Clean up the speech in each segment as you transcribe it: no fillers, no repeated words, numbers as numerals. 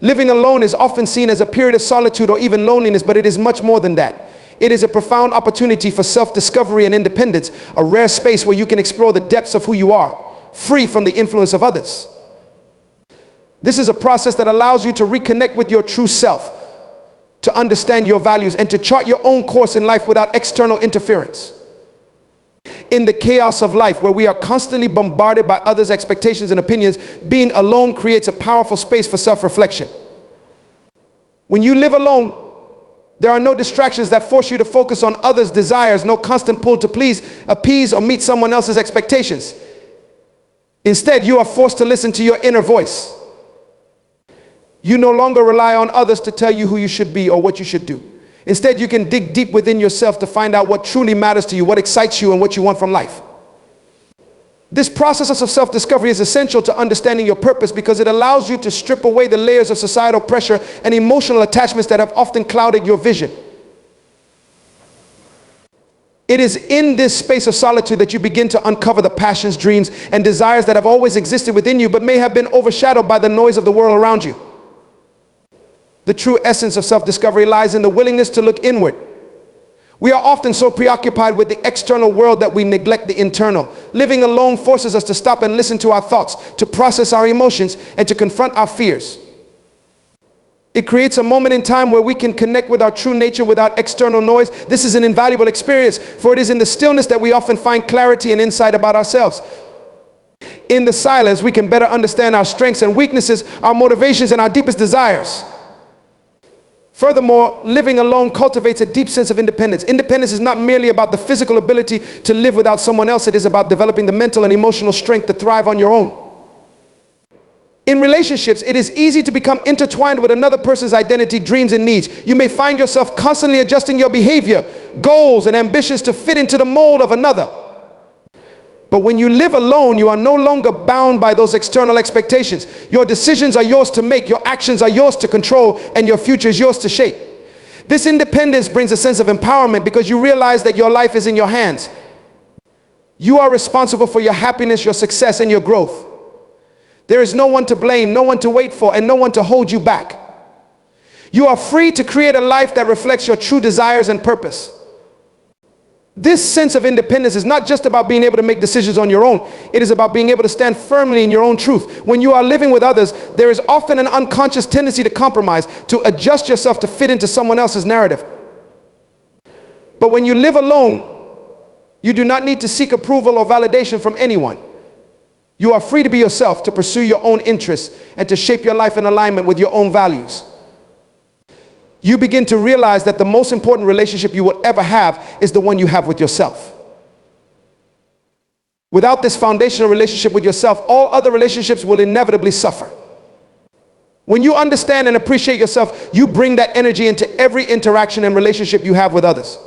Living alone is often seen as a period of solitude or even loneliness, but it is much more than that. It is a profound opportunity for self-discovery and independence, a rare space where you can explore the depths of who you are, free from the influence of others. This is a process that allows you to reconnect with your true self, to understand your values, and to chart your own course in life without external interference. In the chaos of life, where we are constantly bombarded by others' expectations and opinions, being alone creates a powerful space for self-reflection. When you live alone, there are no distractions that force you to focus on others' desires, no constant pull to please, appease, or meet someone else's expectations. Instead, you are forced to listen to your inner voice. You no longer rely on others to tell you who you should be or what you should do. Instead, you can dig deep within yourself to find out what truly matters to you, what excites you, and what you want from life. This process of self-discovery is essential to understanding your purpose because it allows you to strip away the layers of societal pressure and emotional attachments that have often clouded your vision. It is in this space of solitude that you begin to uncover the passions, dreams, and desires that have always existed within you but may have been overshadowed by the noise of the world around you. The true essence of self-discovery lies in the willingness to look inward. We are often so preoccupied with the external world that we neglect the internal. Living alone forces us to stop and listen to our thoughts, to process our emotions, and to confront our fears. It creates a moment in time where we can connect with our true nature without external noise. This is an invaluable experience, for it is in the stillness that we often find clarity and insight about ourselves. In the silence, we can better understand our strengths and weaknesses, our motivations, and our deepest desires. Furthermore, living alone cultivates a deep sense of independence. Independence is not merely about the physical ability to live without someone else. It is about developing the mental and emotional strength to thrive on your own. In relationships, it is easy to become intertwined with another person's identity, dreams, and needs. You may find yourself constantly adjusting your behavior, goals, and ambitions to fit into the mold of another. But when you live alone, you are no longer bound by those external expectations. Your decisions are yours to make, your actions are yours to control, and your future is yours to shape. This independence brings a sense of empowerment because you realize that your life is in your hands. You are responsible for your happiness, your success, and your growth. There is no one to blame, no one to wait for, and no one to hold you back. You are free to create a life that reflects your true desires and purpose. This sense of independence is not just about being able to make decisions on your own. It is about being able to stand firmly in your own truth. When you are living with others, there is often an unconscious tendency to compromise, to adjust yourself to fit into someone else's narrative. But when you live alone, you do not need to seek approval or validation from anyone. You are free to be yourself, to pursue your own interests, and to shape your life in alignment with your own values. You begin to realize that the most important relationship you will ever have is the one you have with yourself. Without this foundational relationship with yourself, all other relationships will inevitably suffer. When you understand and appreciate yourself, you bring that energy into every interaction and relationship you have with others.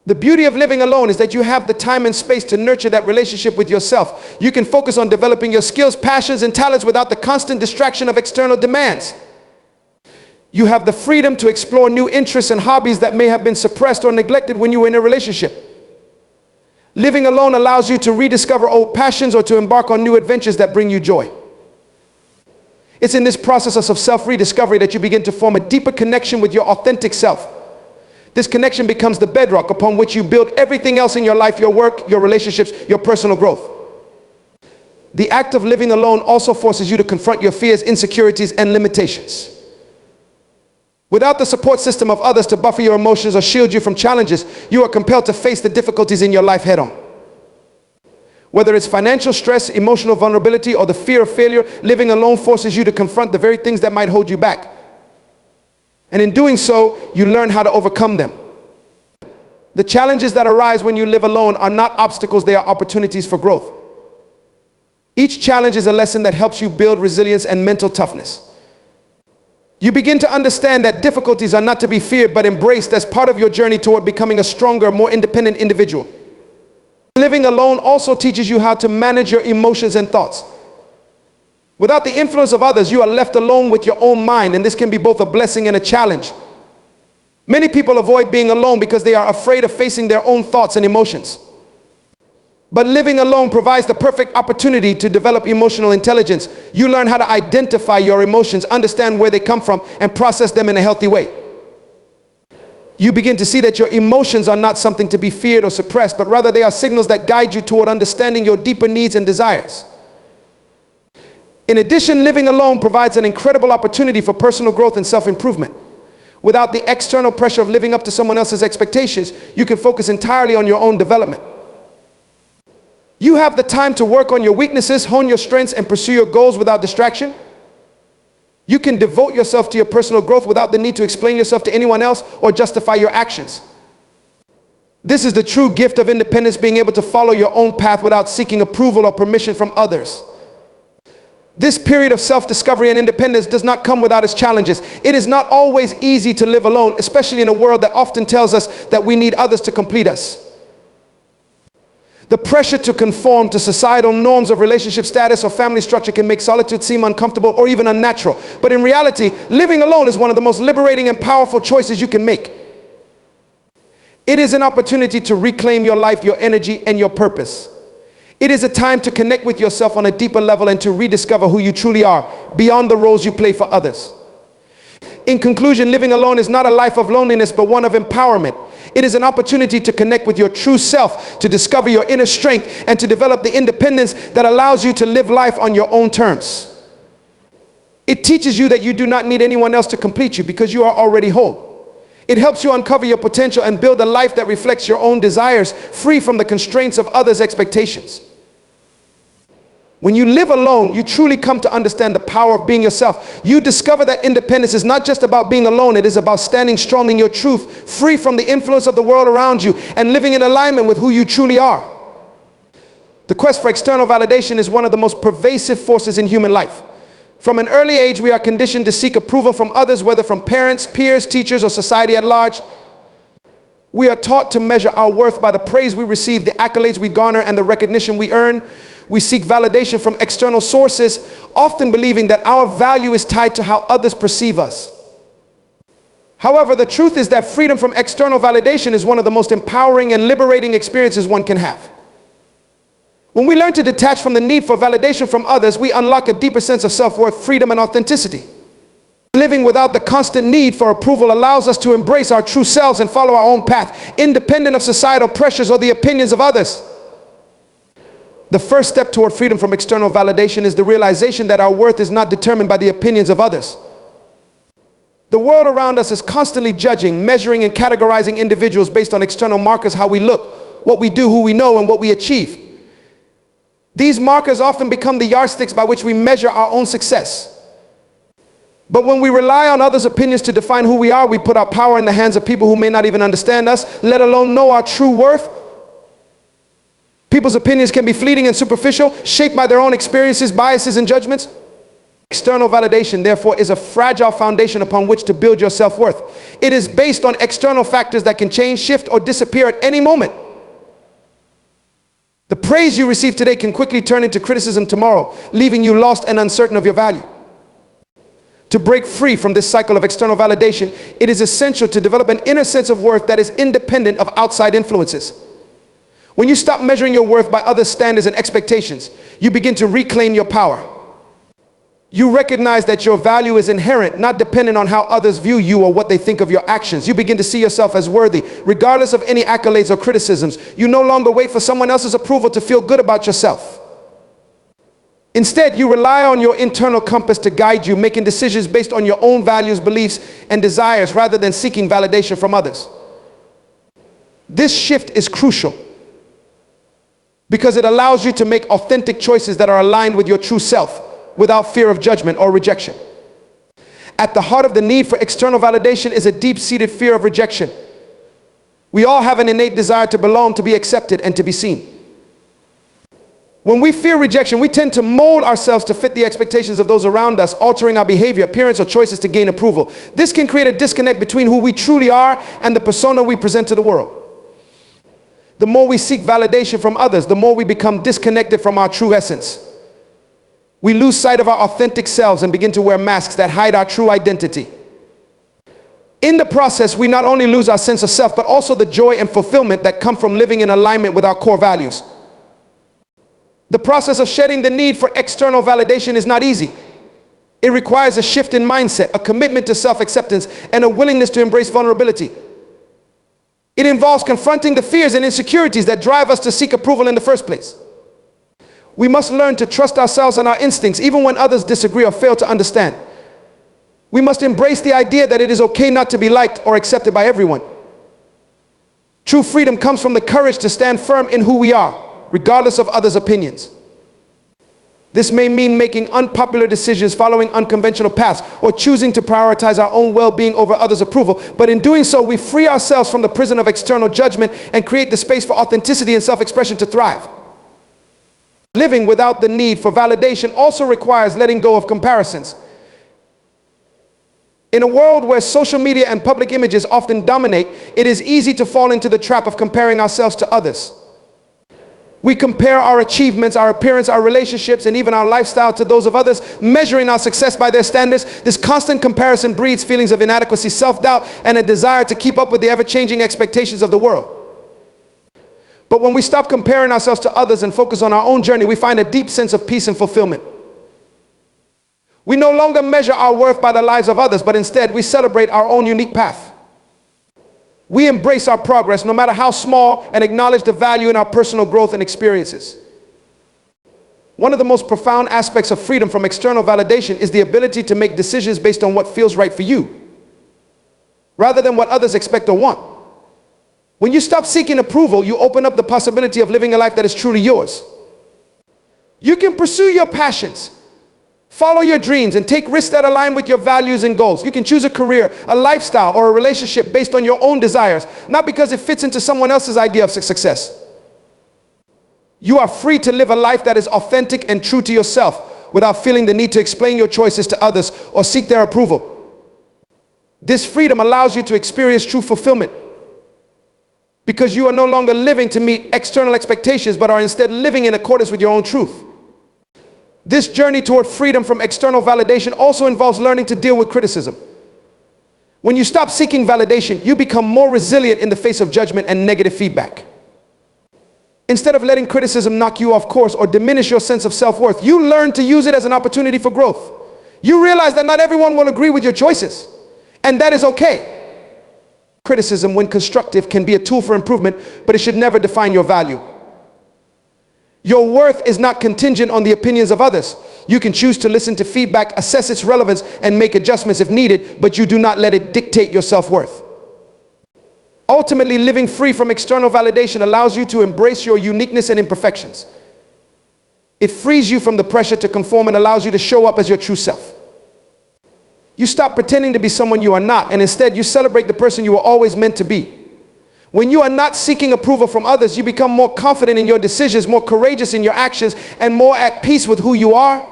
The beauty of living alone is that you have the time and space to nurture that relationship with yourself. You can focus on developing your skills, passions, and talents without the constant distraction of external demands. You have the freedom to explore new interests and hobbies that may have been suppressed or neglected when you were in a relationship. Living alone allows you to rediscover old passions or to embark on new adventures that bring you joy. It's in this process of self-rediscovery that you begin to form a deeper connection with your authentic self. This connection becomes the bedrock upon which you build everything else in your life, your work, your relationships, your personal growth. The act of living alone also forces you to confront your fears, insecurities, and limitations. Without the support system of others to buffer your emotions or shield you from challenges, you are compelled to face the difficulties in your life head on. Whether it's financial stress, emotional vulnerability, or the fear of failure, living alone forces you to confront the very things that might hold you back. And in doing so, you learn how to overcome them. The challenges that arise when you live alone are not obstacles, they are opportunities for growth. Each challenge is a lesson that helps you build resilience and mental toughness. You begin to understand that difficulties are not to be feared but embraced as part of your journey toward becoming a stronger, more independent individual. Living alone also teaches you how to manage your emotions and thoughts. Without the influence of others, you are left alone with your own mind, and this can be both a blessing and a challenge. Many people avoid being alone because they are afraid of facing their own thoughts and emotions. But living alone provides the perfect opportunity to develop emotional intelligence. You learn how to identify your emotions, understand where they come from, and process them in a healthy way. You begin to see that your emotions are not something to be feared or suppressed, but rather they are signals that guide you toward understanding your deeper needs and desires. In addition, living alone provides an incredible opportunity for personal growth and self-improvement. Without the external pressure of living up to someone else's expectations, you can focus entirely on your own development. You have the time to work on your weaknesses, hone your strengths, and pursue your goals without distraction. You can devote yourself to your personal growth without the need to explain yourself to anyone else or justify your actions. This is the true gift of independence, being able to follow your own path without seeking approval or permission from others. This period of self-discovery and independence does not come without its challenges. It is not always easy to live alone, especially in a world that often tells us that we need others to complete us. The pressure to conform to societal norms of relationship status or family structure can make solitude seem uncomfortable or even unnatural. But in reality, living alone is one of the most liberating and powerful choices you can make. It is an opportunity to reclaim your life, your energy, and your purpose. It is a time to connect with yourself on a deeper level and to rediscover who you truly are, beyond the roles you play for others. In conclusion, living alone is not a life of loneliness, but one of empowerment. It is an opportunity to connect with your true self, to discover your inner strength, and to develop the independence that allows you to live life on your own terms. It teaches you that you do not need anyone else to complete you because you are already whole. It helps you uncover your potential and build a life that reflects your own desires, free from the constraints of others' expectations. When you live alone, you truly come to understand the power of being yourself. You discover that independence is not just about being alone. It is about standing strong in your truth, free from the influence of the world around you, and living in alignment with who you truly are. The quest for external validation is one of the most pervasive forces in human life. From an early age, we are conditioned to seek approval from others, whether from parents, peers, teachers, or society at large. We are taught to measure our worth by the praise we receive, the accolades we garner, and the recognition we earn. We seek validation from external sources, often believing that our value is tied to how others perceive us. However, the truth is that freedom from external validation is one of the most empowering and liberating experiences one can have. When we learn to detach from the need for validation from others, we unlock a deeper sense of self-worth, freedom, and authenticity. Living without the constant need for approval allows us to embrace our true selves and follow our own path, independent of societal pressures or the opinions of others. The first step toward freedom from external validation is the realization that our worth is not determined by the opinions of others. The world around us is constantly judging, measuring, and categorizing individuals based on external markers: how we look, what we do, who we know, and what we achieve. These markers often become the yardsticks by which we measure our own success. But when we rely on others' opinions to define who we are, we put our power in the hands of people who may not even understand us, let alone know our true worth. People's opinions can be fleeting and superficial, shaped by their own experiences, biases, and judgments. External validation, therefore, is a fragile foundation upon which to build your self-worth. It is based on external factors that can change, shift, or disappear at any moment. The praise you receive today can quickly turn into criticism tomorrow, leaving you lost and uncertain of your value. To break free from this cycle of external validation, it is essential to develop an inner sense of worth that is independent of outside influences. When you stop measuring your worth by others' standards and expectations, you begin to reclaim your power. You recognize that your value is inherent, not dependent on how others view you or what they think of your actions. You begin to see yourself as worthy, regardless of any accolades or criticisms. You no longer wait for someone else's approval to feel good about yourself. Instead, you rely on your internal compass to guide you, making decisions based on your own values, beliefs, and desires, rather than seeking validation from others. This shift is crucial because it allows you to make authentic choices that are aligned with your true self, without fear of judgment or rejection. At the heart of the need for external validation is a deep-seated fear of rejection. We all have an innate desire to belong, to be accepted, and to be seen. When we fear rejection, we tend to mold ourselves to fit the expectations of those around us, altering our behavior, appearance, or choices to gain approval. This can create a disconnect between who we truly are and the persona we present to the world. The more we seek validation from others, the more we become disconnected from our true essence. We lose sight of our authentic selves and begin to wear masks that hide our true identity. In the process, we not only lose our sense of self, but also the joy and fulfillment that come from living in alignment with our core values. The process of shedding the need for external validation is not easy. It requires a shift in mindset, a commitment to self-acceptance, and a willingness to embrace vulnerability. It involves confronting the fears and insecurities that drive us to seek approval in the first place. We must learn to trust ourselves and our instincts, even when others disagree or fail to understand. We must embrace the idea that it is okay not to be liked or accepted by everyone. True freedom comes from the courage to stand firm in who we are, regardless of others' opinions. This may mean making unpopular decisions, following unconventional paths, or choosing to prioritize our own well-being over others' approval. But in doing so, we free ourselves from the prison of external judgment and create the space for authenticity and self-expression to thrive. Living without the need for validation also requires letting go of comparisons. In a world where social media and public images often dominate, it is easy to fall into the trap of comparing ourselves to others. We compare our achievements, our appearance, our relationships, and even our lifestyle to those of others, measuring our success by their standards. This constant comparison breeds feelings of inadequacy, self-doubt, and a desire to keep up with the ever-changing expectations of the world. But when we stop comparing ourselves to others and focus on our own journey, we find a deep sense of peace and fulfillment. We no longer measure our worth by the lives of others, but instead we celebrate our own unique path. We embrace our progress, no matter how small, and acknowledge the value in our personal growth and experiences. One of the most profound aspects of freedom from external validation is the ability to make decisions based on what feels right for you, rather than what others expect or want. When you stop seeking approval, you open up the possibility of living a life that is truly yours. You can pursue your passions, follow your dreams, and take risks that align with your values and goals. You can choose a career, a lifestyle, or a relationship based on your own desires, not because it fits into someone else's idea of success. You are free to live a life that is authentic and true to yourself without feeling the need to explain your choices to others or seek their approval. This freedom allows you to experience true fulfillment because you are no longer living to meet external expectations, but are instead living in accordance with your own truth. This journey toward freedom from external validation also involves learning to deal with criticism. When you stop seeking validation, you become more resilient in the face of judgment and negative feedback. Instead of letting criticism knock you off course or diminish your sense of self-worth, you learn to use it as an opportunity for growth. You realize that not everyone will agree with your choices, and that is okay. Criticism, when constructive, can be a tool for improvement, but it should never define your value. Your worth is not contingent on the opinions of others. You can choose to listen to feedback, assess its relevance, and make adjustments if needed, but you do not let it dictate your self-worth. Ultimately, living free from external validation allows you to embrace your uniqueness and imperfections. It frees you from the pressure to conform and allows you to show up as your true self. You stop pretending to be someone you are not, and instead you celebrate the person you were always meant to be. When you are not seeking approval from others, you become more confident in your decisions, more courageous in your actions, and more at peace with who you are.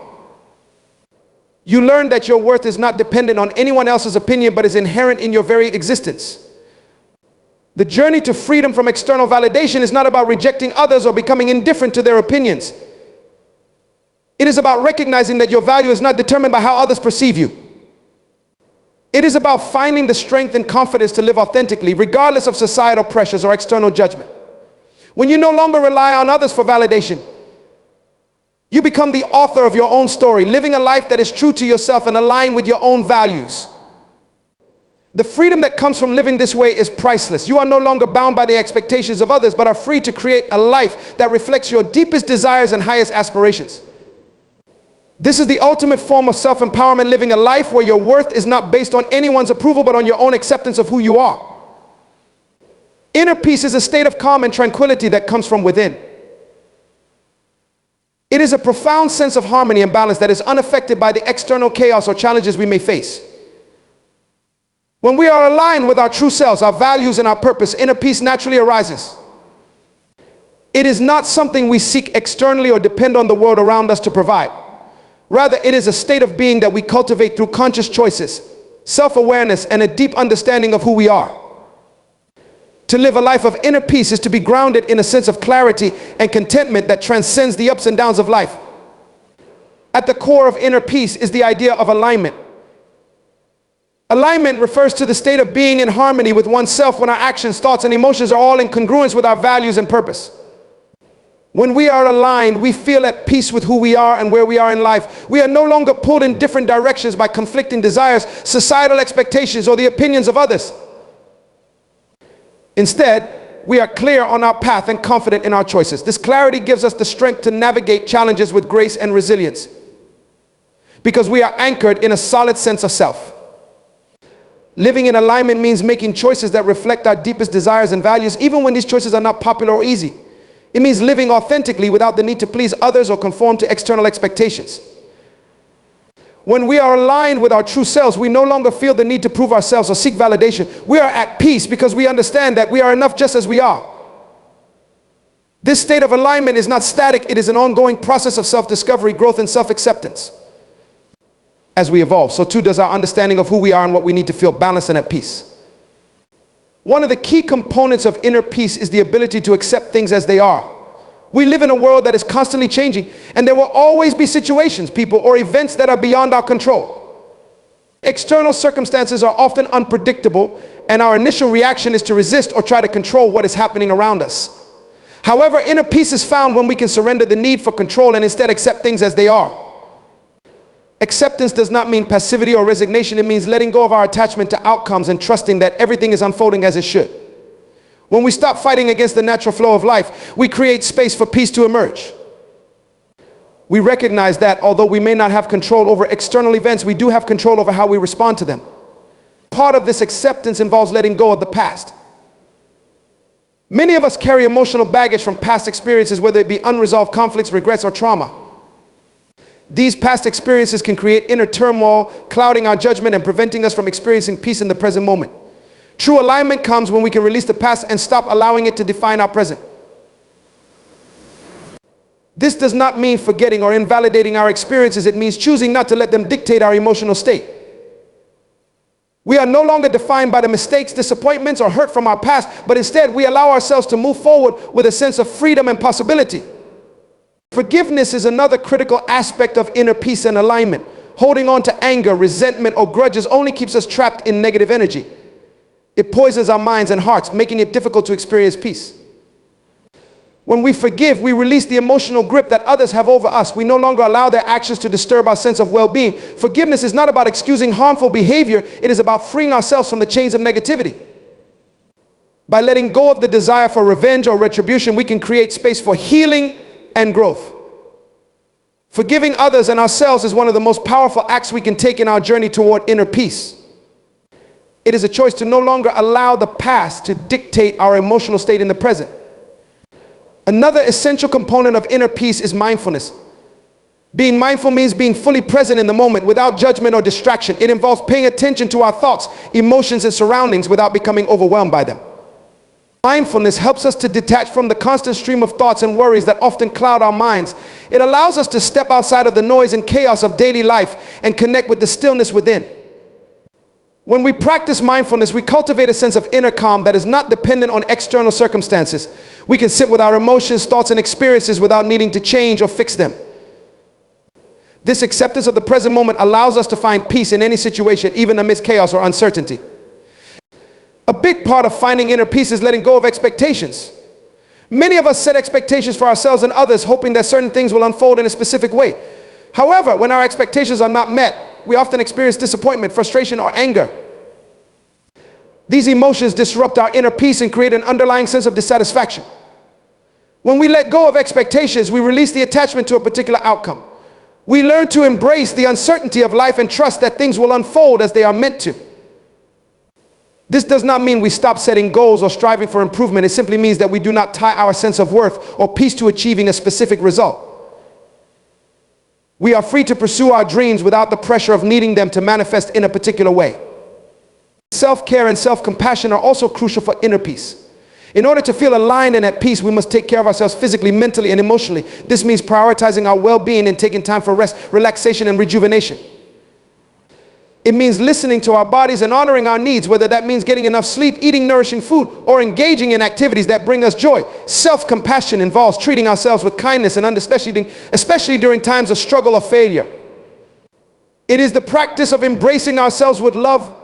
You learn that your worth is not dependent on anyone else's opinion, but is inherent in your very existence. The journey to freedom from external validation is not about rejecting others or becoming indifferent to their opinions. It is about recognizing that your value is not determined by how others perceive you. It is about finding the strength and confidence to live authentically, regardless of societal pressures or external judgment. When you no longer rely on others for validation, you become the author of your own story, living a life that is true to yourself and aligned with your own values. The freedom that comes from living this way is priceless. You are no longer bound by the expectations of others, but are free to create a life that reflects your deepest desires and highest aspirations. This is the ultimate form of self-empowerment, living a life where your worth is not based on anyone's approval, but on your own acceptance of who you are. Inner peace is a state of calm and tranquility that comes from within. It is a profound sense of harmony and balance that is unaffected by the external chaos or challenges we may face. When we are aligned with our true selves, our values, and our purpose, inner peace naturally arises. It is not something we seek externally or depend on the world around us to provide. Rather, it is a state of being that we cultivate through conscious choices, self-awareness, and a deep understanding of who we are. To live a life of inner peace is to be grounded in a sense of clarity and contentment that transcends the ups and downs of life. At the core of inner peace is the idea of alignment. Alignment refers to the state of being in harmony with oneself when our actions, thoughts, and emotions are all in congruence with our values and purpose. When we are aligned, we feel at peace with who we are and where we are in life. We are no longer pulled in different directions by conflicting desires, societal expectations, or the opinions of others. Instead, we are clear on our path and confident in our choices. This clarity gives us the strength to navigate challenges with grace and resilience, because we are anchored in a solid sense of self. Living in alignment means making choices that reflect our deepest desires and values, even when these choices are not popular or easy. It means living authentically without the need to please others or conform to external expectations. When we are aligned with our true selves, we no longer feel the need to prove ourselves or seek validation. We are at peace because we understand that we are enough just as we are. This state of alignment is not static. It is an ongoing process of self-discovery, growth, and self-acceptance. As we evolve, so too does our understanding of who we are and what we need to feel balanced and at peace. One of the key components of inner peace is the ability to accept things as they are. We live in a world that is constantly changing, and there will always be situations, people, or events that are beyond our control. External circumstances are often unpredictable, and our initial reaction is to resist or try to control what is happening around us. However, inner peace is found when we can surrender the need for control and instead accept things as they are. Acceptance does not mean passivity or resignation. It means letting go of our attachment to outcomes and trusting that everything is unfolding as it should. When we stop fighting against the natural flow of life, we create space for peace to emerge. We recognize that although we may not have control over external events, we do have control over how we respond to them. Part of this acceptance involves letting go of the past. Many of us carry emotional baggage from past experiences, whether it be unresolved conflicts, regrets, or trauma. These past experiences can create inner turmoil, clouding our judgment and preventing us from experiencing peace in the present moment. True alignment comes when we can release the past and stop allowing it to define our present. This does not mean forgetting or invalidating our experiences. It means choosing not to let them dictate our emotional state. We are no longer defined by the mistakes, disappointments, or hurt from our past, but instead we allow ourselves to move forward with a sense of freedom and possibility. Forgiveness is another critical aspect of inner peace and alignment. Holding on to anger, resentment, or grudges only keeps us trapped in negative energy. It poisons our minds and hearts, making it difficult to experience peace. When we forgive, we release the emotional grip that others have over us. We no longer allow their actions to disturb our sense of well-being. Forgiveness is not about excusing harmful behavior. It is about freeing ourselves from the chains of negativity. By letting go of the desire for revenge or retribution, we can create space for healing and growth. Forgiving others and ourselves is one of the most powerful acts we can take in our journey toward inner peace. It is a choice to no longer allow the past to dictate our emotional state in the present. Another essential component of inner peace is mindfulness. Being mindful means being fully present in the moment without judgment or distraction. It involves paying attention to our thoughts, emotions, and surroundings without becoming overwhelmed by them. Mindfulness helps us to detach from the constant stream of thoughts and worries that often cloud our minds. It allows us to step outside of the noise and chaos of daily life and connect with the stillness within. When we practice mindfulness, we cultivate a sense of inner calm that is not dependent on external circumstances. We can sit with our emotions, thoughts, and experiences without needing to change or fix them. This acceptance of the present moment allows us to find peace in any situation, even amidst chaos or uncertainty. A big part of finding inner peace is letting go of expectations. Many of us set expectations for ourselves and others, hoping that certain things will unfold in a specific way. However, when our expectations are not met, we often experience disappointment, frustration, or anger. These emotions disrupt our inner peace and create an underlying sense of dissatisfaction. When we let go of expectations, we release the attachment to a particular outcome. We learn to embrace the uncertainty of life and trust that things will unfold as they are meant to. This does not mean we stop setting goals or striving for improvement. It simply means that we do not tie our sense of worth or peace to achieving a specific result. We are free to pursue our dreams without the pressure of needing them to manifest in a particular way. Self-care and self-compassion are also crucial for inner peace. In order to feel aligned and at peace, we must take care of ourselves physically, mentally, and emotionally. This means prioritizing our well-being and taking time for rest, relaxation, and rejuvenation. It means listening to our bodies and honoring our needs, whether that means getting enough sleep, eating nourishing food, or engaging in activities that bring us joy. Self-compassion involves treating ourselves with kindness and understanding, especially during times of struggle or failure. It is the practice of embracing ourselves with love,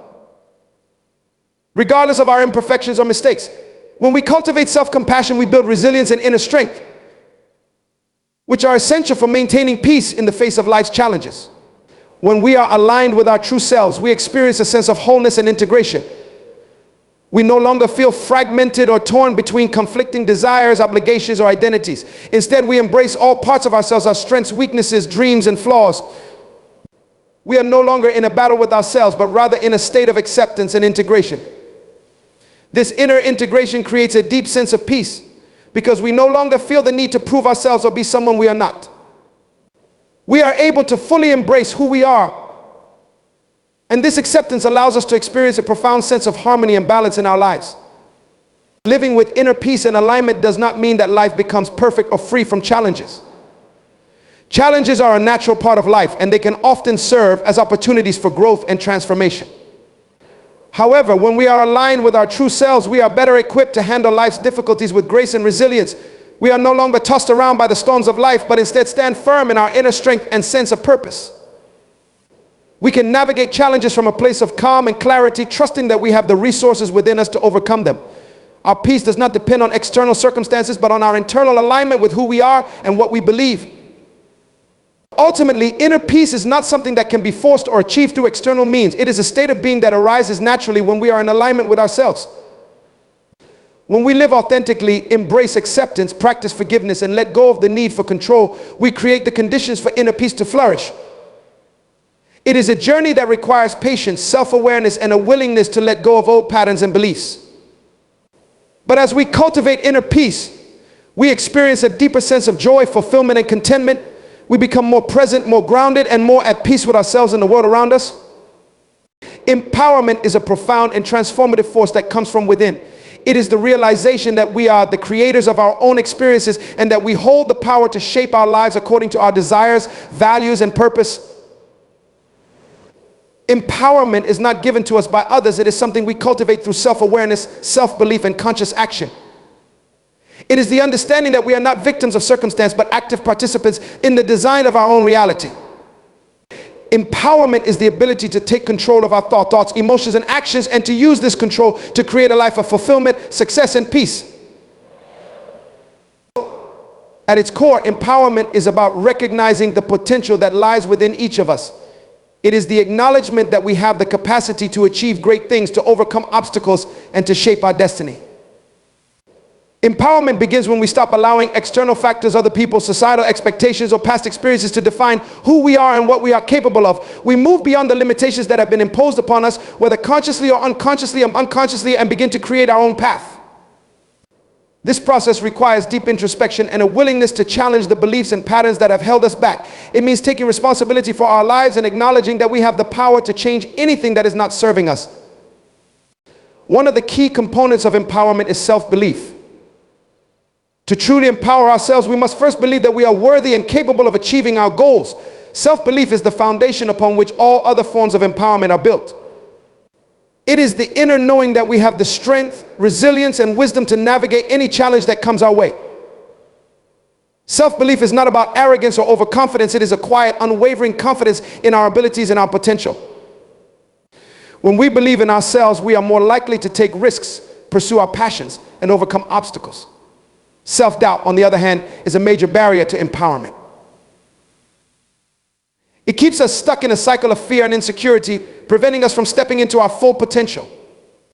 regardless of our imperfections or mistakes. When we cultivate self-compassion, we build resilience and inner strength. which are essential for maintaining peace in the face of life's challenges. When we are aligned with our true selves, we experience a sense of wholeness and integration. We no longer feel fragmented or torn between conflicting desires, obligations, or identities. Instead, we embrace all parts of ourselves, our strengths, weaknesses, dreams, and flaws. We are no longer in a battle with ourselves, but rather in a state of acceptance and integration. This inner integration creates a deep sense of peace because we no longer feel the need to prove ourselves or be someone we are not. We are able to fully embrace who we are. And this acceptance allows us to experience a profound sense of harmony and balance in our lives. Living with inner peace and alignment does not mean that life becomes perfect or free from challenges. Challenges are a natural part of life, and they can often serve as opportunities for growth and transformation. However, when we are aligned with our true selves, we are better equipped to handle life's difficulties with grace and resilience. We are no longer tossed around by the storms of life, but instead stand firm in our inner strength and sense of purpose. We can navigate challenges from a place of calm and clarity, trusting that we have the resources within us to overcome them. Our peace does not depend on external circumstances, but on our internal alignment with who we are and what we believe. Ultimately, inner peace is not something that can be forced or achieved through external means. It is a state of being that arises naturally when we are in alignment with ourselves. When we live authentically, embrace acceptance, practice forgiveness, and let go of the need for control, we create the conditions for inner peace to flourish. It is a journey that requires patience, self-awareness, and a willingness to let go of old patterns and beliefs. But as we cultivate inner peace, we experience a deeper sense of joy, fulfillment, and contentment. We become more present, more grounded, and more at peace with ourselves and the world around us. Empowerment is a profound and transformative force that comes from within. It is the realization that we are the creators of our own experiences and that we hold the power to shape our lives according to our desires, values, and purpose. Empowerment is not given to us by others. It is something we cultivate through self-awareness, self-belief, and conscious action. It is the understanding that we are not victims of circumstance, but active participants in the design of our own reality. Empowerment is the ability to take control of our thoughts, emotions, and actions, and to use this control to create a life of fulfillment, success, and peace. At its core, empowerment is about recognizing the potential that lies within each of us. It is the acknowledgement that we have the capacity to achieve great things, to overcome obstacles, and to shape our destiny. Empowerment begins when we stop allowing external factors, other people, societal expectations, or past experiences to define who we are and what we are capable of. We move beyond the limitations that have been imposed upon us, whether consciously or unconsciously, and begin to create our own path. This process requires deep introspection and a willingness to challenge the beliefs and patterns that have held us back. It means taking responsibility for our lives and acknowledging that we have the power to change anything that is not serving us. One of the key components of empowerment is self-belief. To truly empower ourselves, we must first believe that we are worthy and capable of achieving our goals. Self-belief is the foundation upon which all other forms of empowerment are built. It is the inner knowing that we have the strength, resilience, and wisdom to navigate any challenge that comes our way. Self-belief is not about arrogance or overconfidence. It is a quiet, unwavering confidence in our abilities and our potential. When we believe in ourselves, we are more likely to take risks, pursue our passions, and overcome obstacles. Self-doubt, on the other hand, is a major barrier to empowerment. It keeps us stuck in a cycle of fear and insecurity, preventing us from stepping into our full potential.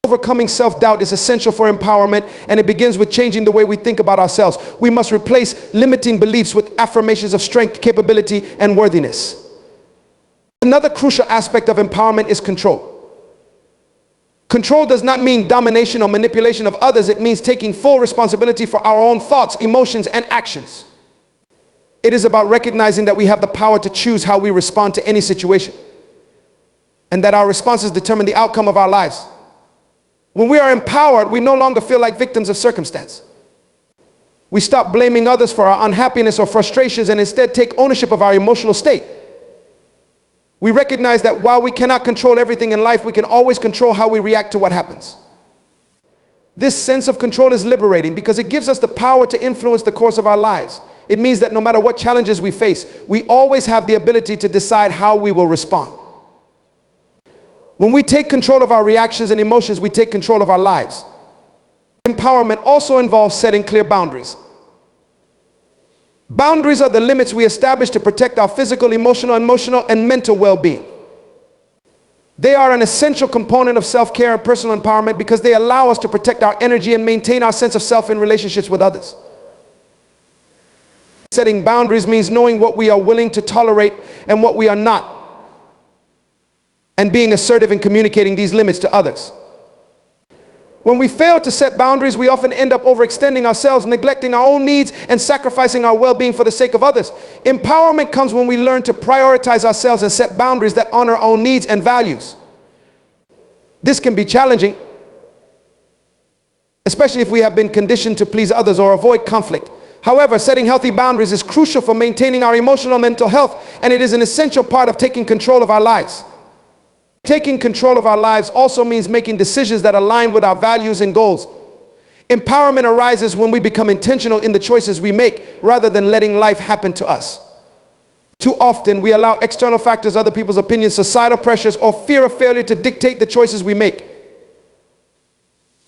Overcoming self-doubt is essential for empowerment, and it begins with changing the way we think about ourselves. We must replace limiting beliefs with affirmations of strength, capability, and worthiness. Another crucial aspect of empowerment is control. Control does not mean domination or manipulation of others. It means taking full responsibility for our own thoughts, emotions, and actions. It is about recognizing that we have the power to choose how we respond to any situation, and that our responses determine the outcome of our lives. When we are empowered, we no longer feel like victims of circumstance. We stop blaming others for our unhappiness or frustrations and instead take ownership of our emotional state. We recognize that while we cannot control everything in life, we can always control how we react to what happens. This sense of control is liberating because it gives us the power to influence the course of our lives. It means that no matter what challenges we face, we always have the ability to decide how we will respond. When we take control of our reactions and emotions, we take control of our lives. Empowerment also involves setting clear boundaries. Boundaries are the limits we establish to protect our physical, emotional, and mental well-being. They are an essential component of self-care and personal empowerment because they allow us to protect our energy and maintain our sense of self in relationships with others. Setting boundaries means knowing what we are willing to tolerate and what we are not, and being assertive in communicating these limits to others. When we fail to set boundaries, we often end up overextending ourselves, neglecting our own needs, and sacrificing our well-being for the sake of others. Empowerment comes when we learn to prioritize ourselves and set boundaries that honor our own needs and values. This can be challenging, especially if we have been conditioned to please others or avoid conflict. However, setting healthy boundaries is crucial for maintaining our emotional and mental health, and it is an essential part of taking control of our lives. Taking control of our lives also means making decisions that align with our values and goals. Empowerment arises when we become intentional in the choices we make, rather than letting life happen to us. Too often, we allow external factors, other people's opinions, societal pressures, or fear of failure to dictate the choices we make.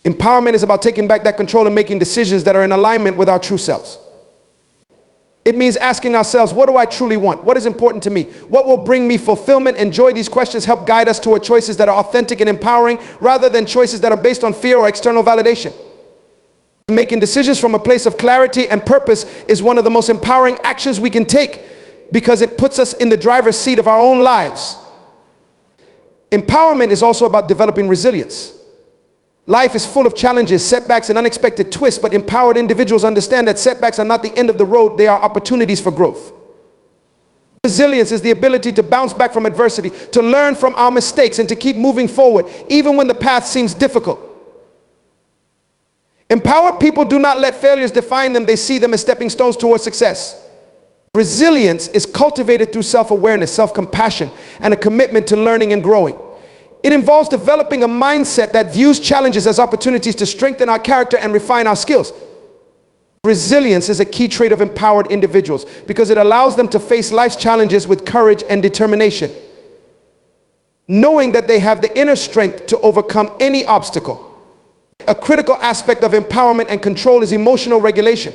Empowerment is about taking back that control and making decisions that are in alignment with our true selves. It means asking ourselves, what do I truly want? What is important to me? What will bring me fulfillment and joy? These questions help guide us toward choices that are authentic and empowering, rather than choices that are based on fear or external validation. Making decisions from a place of clarity and purpose is one of the most empowering actions we can take, because it puts us in the driver's seat of our own lives. Empowerment is also about developing resilience. Life is full of challenges, setbacks, and unexpected twists, but empowered individuals understand that setbacks are not the end of the road, they are opportunities for growth. Resilience is the ability to bounce back from adversity, to learn from our mistakes, and to keep moving forward, even when the path seems difficult. Empowered people do not let failures define them, they see them as stepping stones towards success. Resilience is cultivated through self-awareness, self-compassion, and a commitment to learning and growing. It involves developing a mindset that views challenges as opportunities to strengthen our character and refine our skills. Resilience is a key trait of empowered individuals because it allows them to face life's challenges with courage and determination, knowing that they have the inner strength to overcome any obstacle. A critical aspect of empowerment and control is emotional regulation.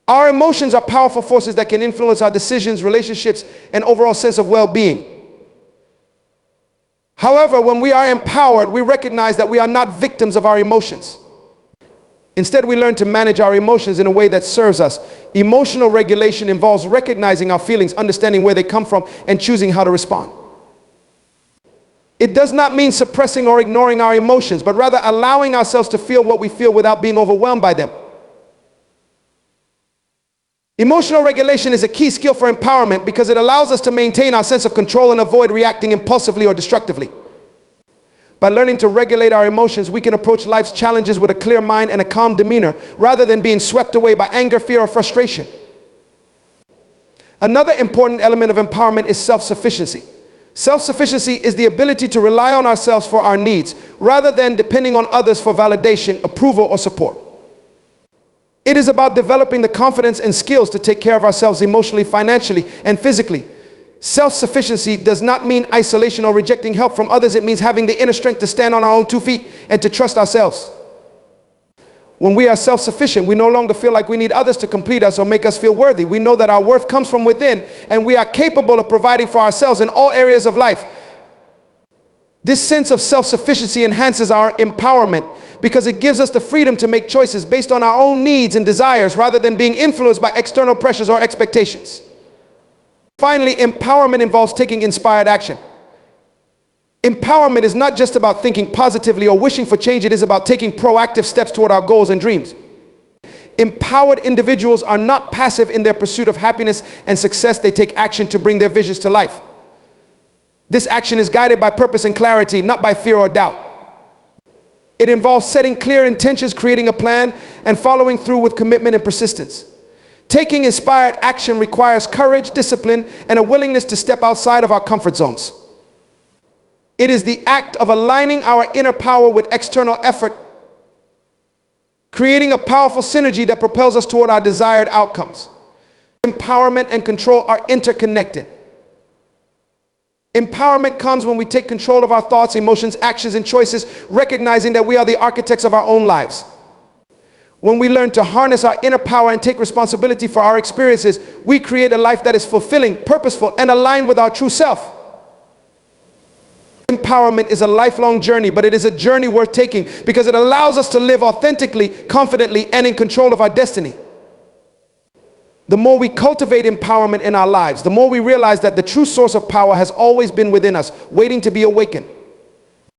Our emotions are powerful forces that can influence our decisions, relationships, and overall sense of well-being. However, when we are empowered, we recognize that we are not victims of our emotions. Instead, we learn to manage our emotions in a way that serves us. Emotional regulation involves recognizing our feelings, understanding where they come from, and choosing how to respond. It does not mean suppressing or ignoring our emotions, but rather allowing ourselves to feel what we feel without being overwhelmed by them. Emotional regulation is a key skill for empowerment because it allows us to maintain our sense of control and avoid reacting impulsively or destructively. By learning to regulate our emotions, we can approach life's challenges with a clear mind and a calm demeanor, rather than being swept away by anger, fear, or frustration. Another important element of empowerment is self-sufficiency. Self-sufficiency is the ability to rely on ourselves for our needs, rather than depending on others for validation, approval, or support. It is about developing the confidence and skills to take care of ourselves emotionally, financially, and physically. Self-sufficiency does not mean isolation or rejecting help from others. It means having the inner strength to stand on our own 2 feet and to trust ourselves. When we are self-sufficient, we no longer feel like we need others to complete us or make us feel worthy. We know that our worth comes from within, and we are capable of providing for ourselves in all areas of life. This sense of self-sufficiency enhances our empowerment because it gives us the freedom to make choices based on our own needs and desires, rather than being influenced by external pressures or expectations. Finally, empowerment involves taking inspired action. Empowerment is not just about thinking positively or wishing for change. It is about taking proactive steps toward our goals and dreams. Empowered individuals are not passive in their pursuit of happiness and success. They take action to bring their visions to life. This action is guided by purpose and clarity, not by fear or doubt. It involves setting clear intentions, creating a plan, and following through with commitment and persistence. Taking inspired action requires courage, discipline, and a willingness to step outside of our comfort zones. It is the act of aligning our inner power with external effort, creating a powerful synergy that propels us toward our desired outcomes. Empowerment and control are interconnected. Empowerment comes when we take control of our thoughts, emotions, actions, and choices, recognizing that we are the architects of our own lives. When we learn to harness our inner power and take responsibility for our experiences, we create a life that is fulfilling, purposeful, and aligned with our true self. Empowerment is a lifelong journey, but it is a journey worth taking because it allows us to live authentically, confidently, and in control of our destiny. The more we cultivate empowerment in our lives, the more we realize that the true source of power has always been within us, waiting to be awakened.